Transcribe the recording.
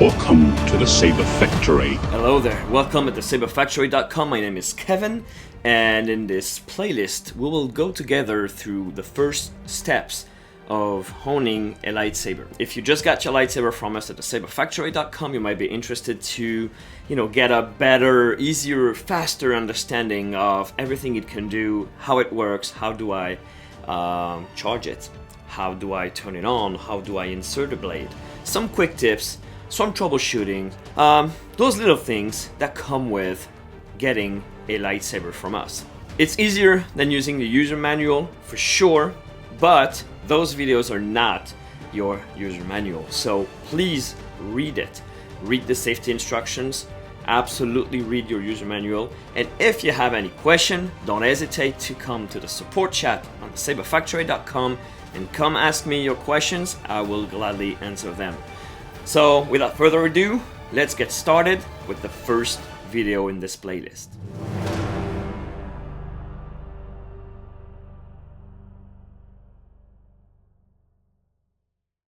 Welcome to the Saber Factory. Hello there, welcome at thesaberfactory.com. My name is Kevin, and in this playlist we will go together through the first steps of honing a lightsaber. If you just got your lightsaber from us at thesaberfactory.com, you might be interested to, get a better, easier, faster understanding of everything it can do, how it works, how do I charge it, how do I turn it on, how do I insert a blade, some quick tips, some troubleshooting, those little things that come with getting a lightsaber from us. It's easier than using the user manual for sure, but those videos are not your user manual, so please read it. Read the safety instructions, absolutely read your user manual, and if you have any question, don't hesitate to come to the support chat on thesaberfactory.com and come ask me your questions. I will gladly answer them. So without further ado, let's get started with the first video in this playlist.